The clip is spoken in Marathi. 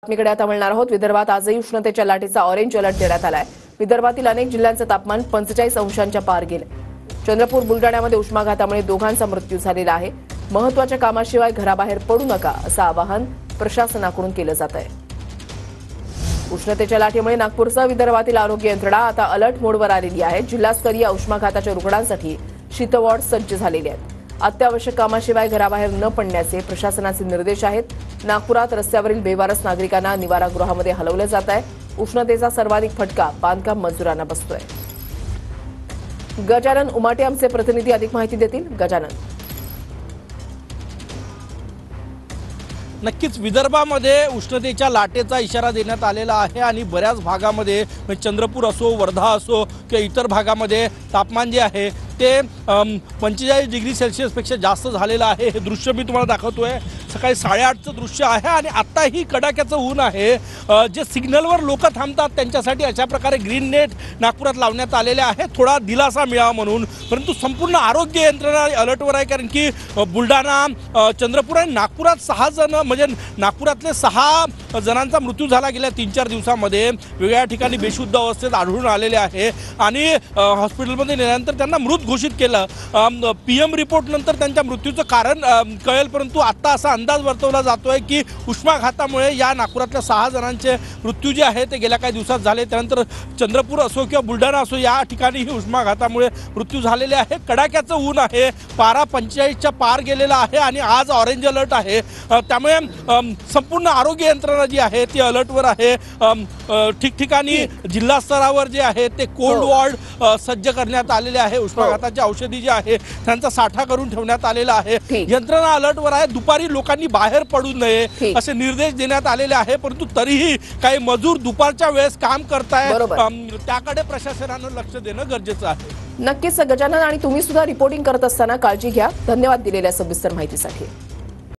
बातमीकडे आता वळणार आहोत। विदर्भात आजही उष्णतेच्या लाटेचा ऑरेंज अलर्ट देण्यात आलाय। विदर्भातील अनेक जिल्ह्यांचं तापमान 45 अंशांच्या पार गेले। चंद्रपूर बुलढाण्यामध्ये उष्माघातामुळे दोघांचा मृत्यू झालेला आहे। महत्त्वाच्या कामाशिवाय घराबाहेर पडू नका असं आवाहन प्रशासनाकडून केलं जात आहे। उष्णतेच्या लाटेमुळे नागपूरसह विदर्भातील आरोग्य यंत्रणा आता अलर्ट मोडवर आलेली आहे। जिल्हास्तरीय उष्माघाताच्या रुग्णांसाठी शीत वॉर्ड सज्ज झालेले आहेत। अत्यावश्यक कामाशिवाय घराबाहेर न पडण्याचे प्रशासनाचे निर्देश आहेत। नागपुरात रस्त्यावरील बेवारस नागरिकांना निवारागृहामध्ये हलवलं जात आहे। उष्णतेचा सर्वाधिक फटका बांधकाम मजुरांना बसतोय। गजानन उमाटे आमचे प्रतिनिधी अधिक माहिती देतील। गजानन, नक्कीच विदर्भामध्ये उष्णतेच्या लाटेचा इशारा देण्यात आलेला आहे आणि बऱ्याच भागामध्ये चंद्रपूर असो, वर्धा असो किंवा इतर भागामध्ये तापमान जे आहे ते 45 डिग्री सेल्सिअसपेक्षा जास्त झालेलं आहे। हे दृश्य मी तुम्हाला दाखवतोय। सकाळी 8:30चं दृश्य आहे आणि आत्ताही कडाक्याचं ऊन आहे। जे सिग्नलवर लोक थांबतात त्यांच्यासाठी अशा प्रकारे ग्रीन नेट नागपुरात लावण्यात आलेले आहे, थोडा दिलासा मिळावा म्हणून। परंतु संपूर्ण आरोग्य यंत्रणा अलर्टवर आहे, कारण की बुलढाणा, चंद्रपूर आणि नागपुरात 6 जण, म्हणजे नागपुरातले 6 जणांचा मृत्यू झाला गेल्या 3-4 दिवसामध्ये। वेगळ्या ठिकाणी बेशुद्ध अवस्थेत आढळून आलेले आहे आणि हॉस्पिटलमध्ये नेल्यानंतर त्यांना मृत घोषित केलं। PM रिपोर्ट नंतर त्यांच्या मृत्यूचं कारण कळेल, परंतु आता असा अंदाज वर्तवला जातोय की उष्माघातामुळे या नागपुरातल्या 6 जणांचे मृत्यू जे आहे ते गेल्या काही दिवसात झाले। त्यानंतर चंद्रपूर असो किंवा बुलढाणा असो या ठिकाणीही उष्माघातामुळे मृत्यू झालेले आहे। कडाक्याचं ऊन आहे, पारा 45च्या पार गेलेला आहे आणि आज ऑरेंज अलर्ट आहे। त्यामुळे संपूर्ण आरोग्य यंत्रणा जी आहे ती अलर्टवर आहे। ठिकठिकाणी जिल्हा स्तरावर जे आहे ते कोल्ड वॉर्ड सज्ज करण्यात आलेले आहे। उष्माघाताची औषधी जी आहे त्यांचा साठा करून ठेवण्यात आलेला आहे। यंत्रणा अलर्टवर आहे। दुपारी लोकांनी बाहेर पडू नये असे निर्देश देण्यात आलेले आहे, परंतु तरीही काही मजूर दुपारच्या वेळेस काम करतायत, त्याकडे प्रशासनानं लक्ष देणं गरजेचं आहे। नक्कीच गजानन, आणि तुम्ही सुद्धा रिपोर्टिंग करत असताना काळजी घ्या। धन्यवाद दिलेल्या सविस्तर माहितीसाठी।